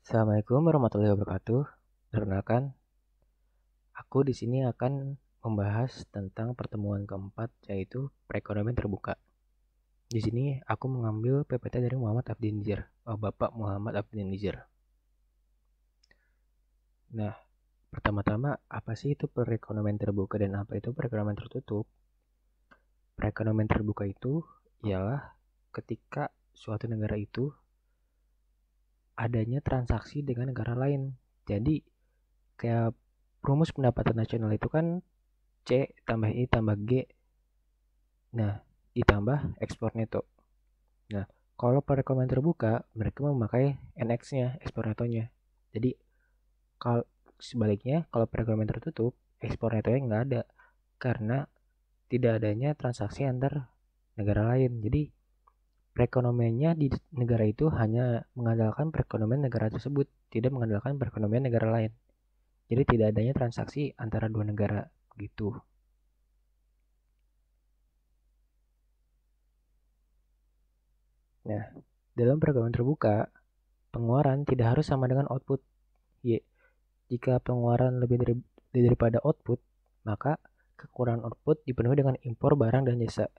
Assalamualaikum warahmatullahi wabarakatuh. Perkenalkan, aku di sini akan membahas tentang pertemuan keempat, yaitu perekonomian terbuka. Di sini aku mengambil PPT dari Muhammad Abdi Nizar, Bapak Muhammad Abdi Nizar. Nah, pertama-tama apa sih itu perekonomian terbuka dan apa itu perekonomian tertutup? Perekonomian terbuka itu ialah ketika suatu negara itu adanya transaksi dengan negara lain. Jadi, kayak rumus pendapatan nasional itu kan C tambah I tambah G. Nah, ditambah ekspor neto. Nah, kalau perekonomian terbuka, mereka memakai NX-nya, ekspor netonya. Jadi, kalau sebaliknya, kalau perekonomian tertutup, ekspor netonya nggak ada. Karena tidak adanya transaksi antar negara lain. Jadi, perekonomiannya di negara itu hanya mengandalkan perekonomian negara tersebut, tidak mengandalkan perekonomian negara lain. Jadi, tidak adanya transaksi antara dua negara gitu. Nah, dalam perekonomian terbuka, pengeluaran tidak harus sama dengan output. Jika pengeluaran lebih daripada output, maka kekurangan output dipenuhi dengan impor barang dan jasa.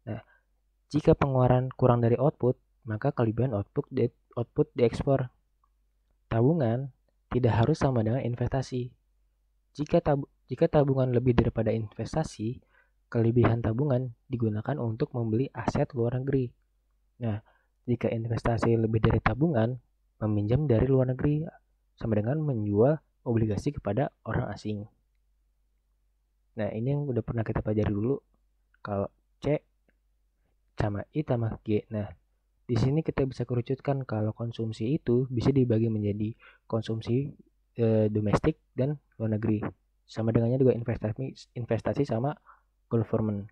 Nah, jika pengeluaran kurang dari output, maka kelebihan output diekspor. Tabungan tidak harus sama dengan investasi. Jika tabungan lebih daripada investasi, kelebihan tabungan digunakan untuk membeli aset luar negeri. Nah, jika investasi lebih dari tabungan, meminjam dari luar negeri sama dengan menjual obligasi kepada orang asing. Nah, ini yang udah pernah kita pelajari dulu. Kalau C sama I tambah G. Nah, di sini kita bisa kerucutkan kalau konsumsi itu bisa dibagi menjadi konsumsi domestik dan luar negeri. Sama dengannya juga investasi sama government.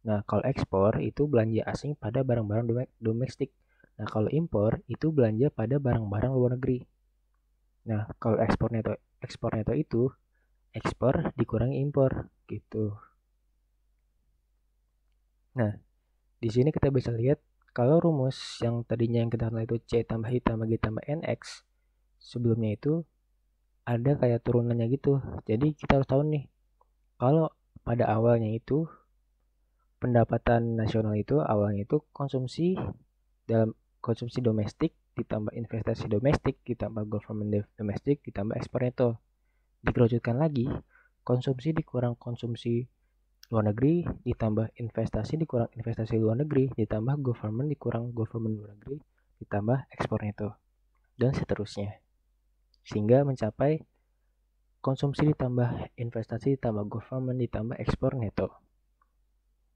Nah, kalau ekspor itu belanja asing pada barang-barang domestik. Nah, kalau impor itu belanja pada barang-barang luar negeri. Nah, kalau ekspor neto itu ekspor dikurangi impor gitu. Nah, di sini kita bisa lihat kalau rumus yang tadinya yang kita kenal itu C tambah I tambah G tambah NX, sebelumnya itu ada kayak turunannya gitu. Jadi kita harus tahu nih, kalau pada awalnya itu pendapatan nasional itu awalnya itu dalam konsumsi domestik ditambah investasi domestik ditambah government domestik ditambah ekspor neto. Dikerucutkan lagi, konsumsi dikurang konsumsi luar negeri ditambah investasi dikurang investasi luar negeri ditambah government dikurang government luar negeri ditambah ekspor neto dan seterusnya, sehingga mencapai konsumsi ditambah investasi ditambah government ditambah ekspor neto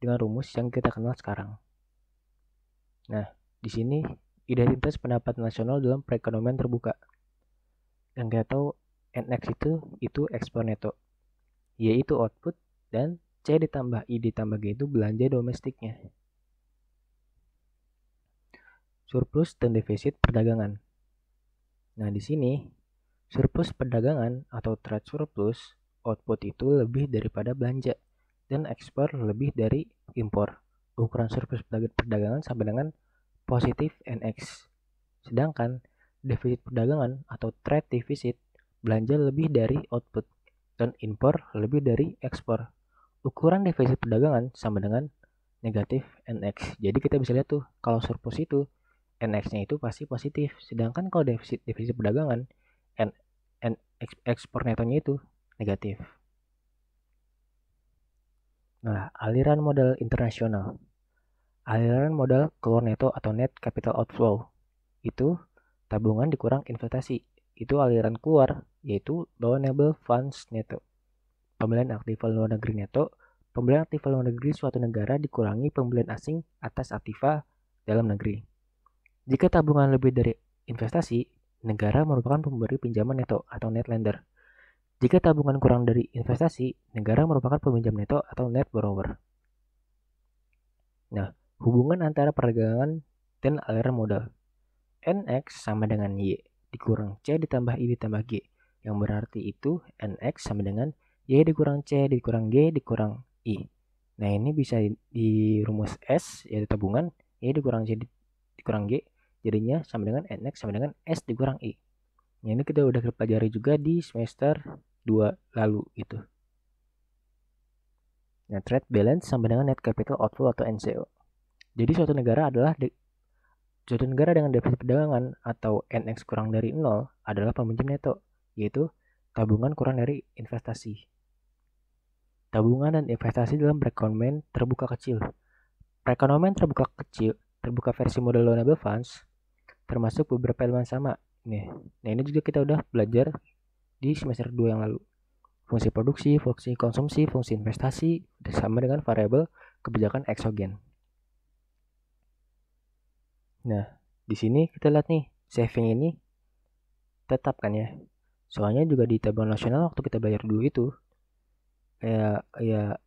dengan rumus yang kita kenal sekarang. Nah, di sini identitas pendapat nasional dalam perekonomian terbuka. Yang kita tahu NX itu ekspor neto, yaitu output, dan C ditambah I ditambah G itu belanja domestiknya. Surplus dan defisit perdagangan. Nah, di sini surplus perdagangan atau trade surplus, output itu lebih daripada belanja dan ekspor lebih dari impor. Ukuran surplus perdagangan sama dengan positif NX. Sedangkan defisit perdagangan atau trade deficit, belanja lebih dari output dan impor lebih dari ekspor. Ukuran defisit perdagangan sama dengan negatif NX. Jadi kita bisa lihat tuh, kalau surplus itu NX-nya itu pasti positif. Sedangkan kalau defisit perdagangan, N, N, ekspor netonya itu negatif. Nah, aliran modal internasional. Aliran modal keluar neto atau net capital outflow itu tabungan dikurang investasi. Itu aliran keluar, yaitu loanable funds neto. Pembelian aktiva luar negeri neto. Pembelian aktiva luar negeri suatu negara dikurangi pembelian asing atas aktiva dalam negeri. Jika tabungan lebih dari investasi, negara merupakan pemberi pinjaman neto atau net lender. Jika tabungan kurang dari investasi, negara merupakan peminjam neto atau net borrower. Nah, hubungan antara perdagangan dan aliran modal. NX sama dengan Y dikurang C ditambah I ditambah G. Yang berarti itu NX sama dengan Y dikurang C dikurang G dikurang I. Nah, ini bisa di rumus S, yaitu tabungan, Y dikurang C dikurang G, jadinya sama dengan NX sama dengan S dikurang I. Ini kita udah pelajari juga di semester 2 lalu gitu. Nah, trade balance sama dengan net capital outflow atau NCO. Jadi suatu negara dengan defisit perdagangan atau NX kurang dari 0 adalah peminjam neto, yaitu tabungan kurang dari investasi. Tabungan dan investasi dalam perekonomian terbuka kecil. Perekonomian terbuka versi model loanable funds, termasuk beberapa elemen sama. Nah ini juga kita udah belajar di semester 2 yang lalu. Fungsi produksi, fungsi konsumsi, fungsi investasi, sama dengan variabel kebijakan eksogen. Nah, di sini kita lihat nih, saving ini tetap kan ya. Soalnya juga di tabungan nasional waktu kita belajar dulu itu, kayak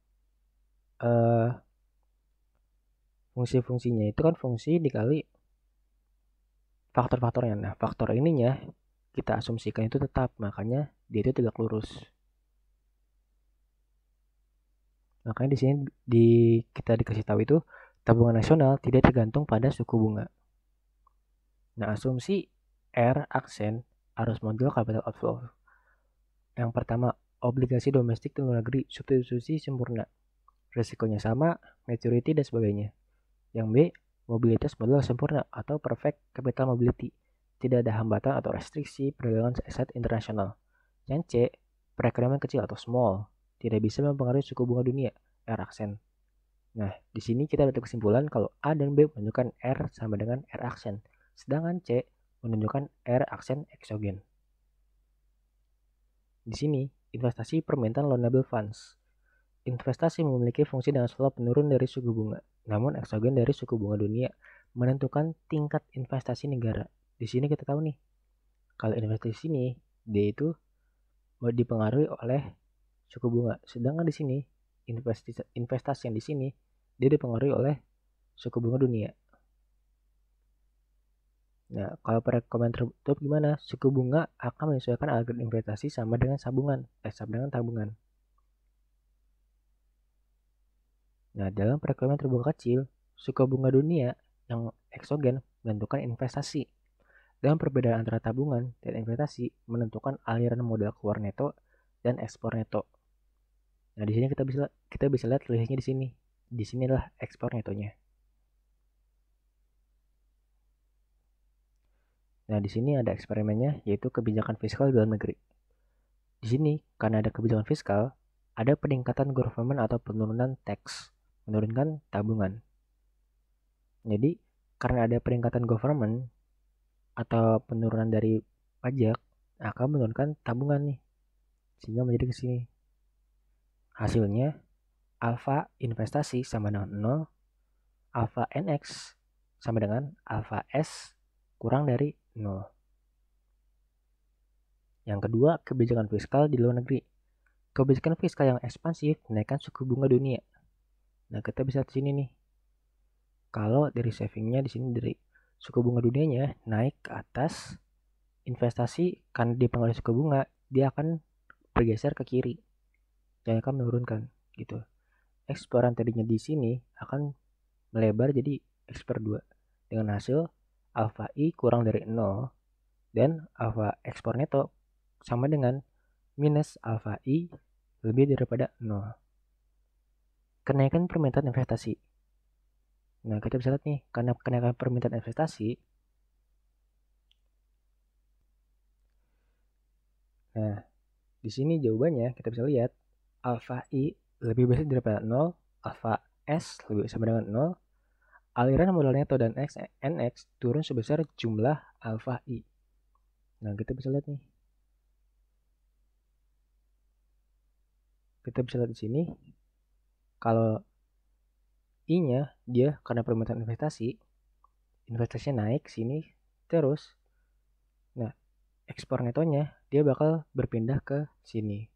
fungsi-fungsinya itu kan fungsi dikali faktor-faktornya. Nah, faktor ininya kita asumsikan itu tetap, makanya dia itu tegak lurus. Makanya di sini kita dikasih tahu itu tabungan nasional tidak tergantung pada suku bunga. Nah, asumsi R aksen arus modal capital outflow. Yang pertama, obligasi domestik dan luar negeri substitusi sempurna. Risikonya sama, maturity dan sebagainya. Yang B, mobilitas modal sempurna atau perfect capital mobility. Tidak ada hambatan atau restriksi perdagangan aset internasional. Yang C, perekonomian kecil atau small. Tidak bisa mempengaruhi suku bunga dunia, R aksen. Nah, di sini kita dapat kesimpulan kalau A dan B menunjukkan R sama dengan R aksen. Sedangkan C menunjukkan R aksen eksogen. Di sini, investasi permintaan loanable funds. Investasi memiliki fungsi dengan selalu penurun dari suku bunga, namun eksogen dari suku bunga dunia menentukan tingkat investasi negara. Di sini kita tahu nih, kalau investasi sini dia itu dipengaruhi oleh suku bunga, sedangkan di sini investasi yang di sini dia dipengaruhi oleh suku bunga dunia. Nah, kalau perekonomian tertutup gimana? Suku bunga akan menyesuaikan agar investasi sama dengan tabungan. Nah, dalam perekonomian terbuka kecil, suku bunga dunia yang eksogen menentukan investasi. Dan perbedaan antara tabungan dan investasi menentukan aliran modal keluar neto dan ekspor neto. Nah, di sini kita bisa lihat rilisnya di sini. Di sini adalah ekspor netonya. Nah, di sini ada eksperimennya yaitu kebijakan fiskal dalam negeri. Di sini karena ada kebijakan fiskal, ada peningkatan government atau penurunan tax, menurunkan tabungan. Jadi, karena ada peningkatan government atau penurunan dari pajak akan menurunkan tabungan nih, sehingga menjadi ke sini. Hasilnya alfa investasi sama dengan 0, alfa NX sama dengan alfa S kurang dari 0. Yang kedua, kebijakan fiskal di luar negeri. Kebijakan fiskal yang ekspansif menaikkan suku bunga dunia. Nah, kita bisa di sini nih. Kalau dari savingnya di sini dari suku bunga dunianya naik ke atas, investasi karena dipengaruhi suku bunga, dia akan bergeser ke kiri dan akan menurunkan gitu. Ekspor yang tadinya di sini akan melebar jadi ekspor 2 dengan hasil alfa I kurang dari 0 dan alfa ekspor neto sama dengan minus alfa I lebih daripada 0. Kenaikan permintaan investasi. Nah, kita bisa lihat nih, karena kenaikan permintaan investasi, nah, di sini jawabannya kita bisa lihat alfa I lebih besar daripada 0, alfa S lebih sama dengan 0, aliran modal neto dan NX turun sebesar jumlah alfa I. Nah, kita bisa lihat nih. Kita bisa lihat di sini, kalau I-nya dia karena permintaan investasinya naik sini terus. Nah, ekspor netonya dia bakal berpindah ke sini.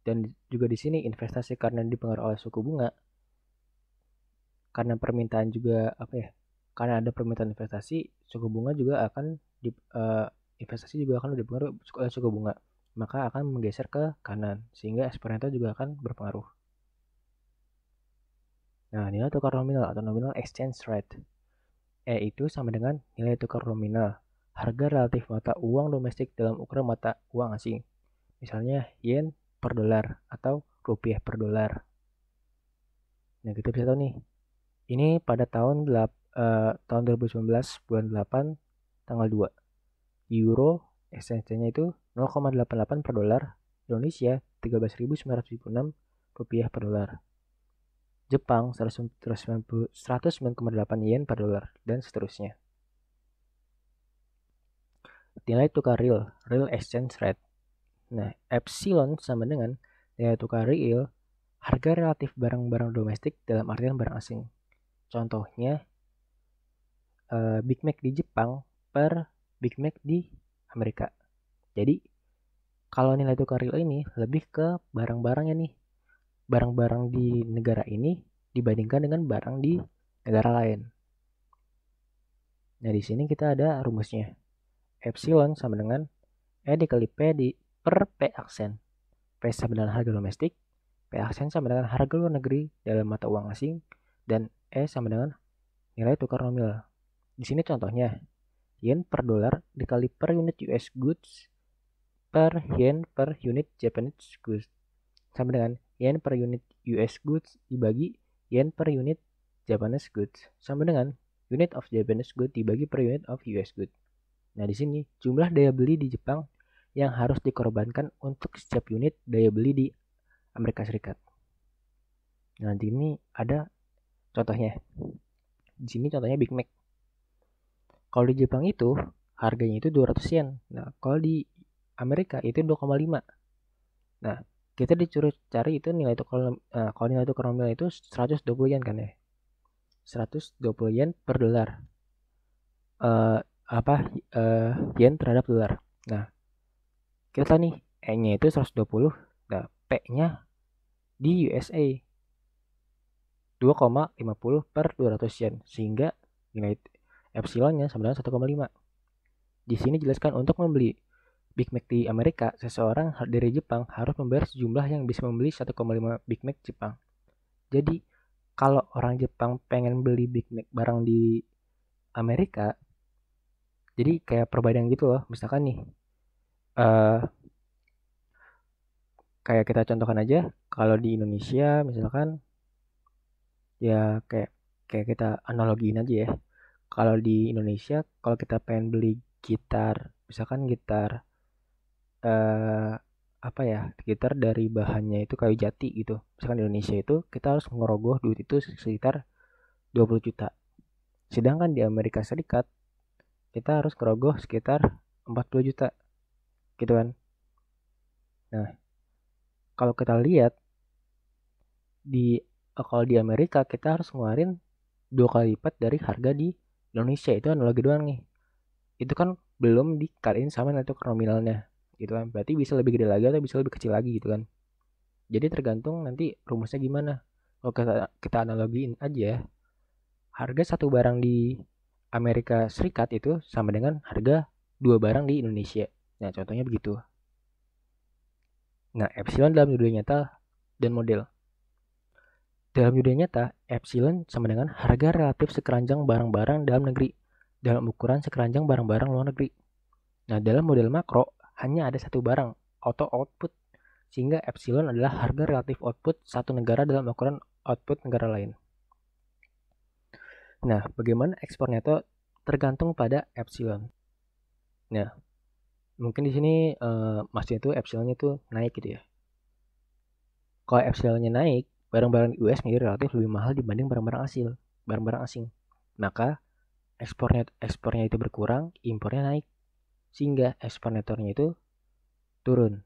Dan juga di sini investasi karena dipengaruhi oleh suku bunga, karena permintaan juga karena ada permintaan investasi, suku bunga juga akan investasi juga akan dipengaruhi oleh suku bunga, maka akan menggeser ke kanan sehingga ekspor neto juga akan berpengaruh. Nah, nilai tukar nominal atau nominal exchange rate itu sama dengan nilai tukar nominal harga relatif mata uang domestik dalam ukuran mata uang asing. Misalnya yen per dolar atau rupiah per dolar. Nah, kita bisa tahu nih. Ini pada tahun 2019 bulan 8 tanggal 2. Euro exchange-nya itu 0,88 per dolar. Indonesia 13.976 rupiah per dolar. Jepang 109,8 yen per dolar dan seterusnya. Nilai tukar real exchange rate. Nah, epsilon sama dengan nilai tukar real harga relatif barang-barang domestik dalam artian barang asing. Contohnya Big Mac di Jepang per Big Mac di Amerika. Jadi kalau nilai tukar real ini lebih ke barang-barangnya nih. Barang-barang di negara ini dibandingkan dengan barang di negara lain. Nah, di sini kita ada rumusnya. Epsilon sama dengan E dikali P per P aksen. P sama dengan harga domestik, P aksen sama dengan harga luar negeri dalam mata uang asing, dan E sama dengan nilai tukar nominal. Di sini contohnya, yen per dolar dikali per unit US goods per yen per unit Japanese goods. Sama dengan yen per unit US goods dibagi yen per unit Japanese goods. Sama dengan unit of Japanese goods dibagi per unit of US goods. Nah, di sini jumlah daya beli di Jepang yang harus dikorbankan untuk setiap unit daya beli di Amerika Serikat. Nah, di sini ada contohnya. Di sini contohnya Big Mac. Kalau di Jepang itu harganya itu 200 yen. Nah, kalau di Amerika itu 2,5. Nah, kita disuruh cari itu nilai tukar kalau nilai tukar nominal itu 120 yen kan ya. 120 yen per dolar. Yen terhadap dolar. Nah, kita tahu nih E-nya itu 120. Nah, P-nya di USA 2,50 per 200 yen sehingga nilai epsilonnya sama dengan 1,5. Di sini jelaskan untuk membeli Big Mac di Amerika, seseorang dari Jepang harus membayar sejumlah yang bisa membeli 1,5 Big Mac Jepang. Jadi, kalau orang Jepang pengen beli Big Mac barang di Amerika, jadi kayak perbandingan gitu loh. Misalkan nih, kayak kita contohkan aja, kalau di Indonesia misalkan, ya kayak kita analogiin aja ya. Kalau di Indonesia, kalau kita pengen beli gitar, misalkan gitar gitar dari bahannya itu kayu jati gitu. Misalkan di Indonesia itu kita harus ngerogoh duit itu sekitar 20 juta. Sedangkan di Amerika Serikat kita harus ngerogoh sekitar 40 juta. Gitu kan. Nah, kalau kita lihat kalau di Amerika kita harus ngeluarin 2 kali lipat dari harga di Indonesia. Itu analogi doang nih. Itu kan belum dikaliin sama nilai tukar nominalnya gitu kan. Berarti bisa lebih gede lagi atau bisa lebih kecil lagi gitu kan. Jadi tergantung nanti rumusnya gimana. Kalau kita analogiin aja, harga satu barang di Amerika Serikat itu sama dengan harga 2 barang di Indonesia. Nah, contohnya begitu. Nah, epsilon dalam dunia nyata dan model. Dalam dunia nyata, epsilon sama dengan harga relatif sekeranjang barang-barang dalam negeri dalam ukuran sekeranjang barang-barang luar negeri. Nah, dalam model makro hanya ada satu barang, auto output, sehingga epsilon adalah harga relatif output satu negara dalam ukuran output negara lain. Nah, bagaimana ekspornya itu tergantung pada epsilon. Nah, mungkin di sini maksudnya itu epsilonnya itu naik gitu ya. Kalau epsilonnya naik, barang-barang US menjadi relatif lebih mahal dibanding barang-barang asing. Maka ekspornya itu berkurang, impornya naik, sehingga ekspor netornya itu turun.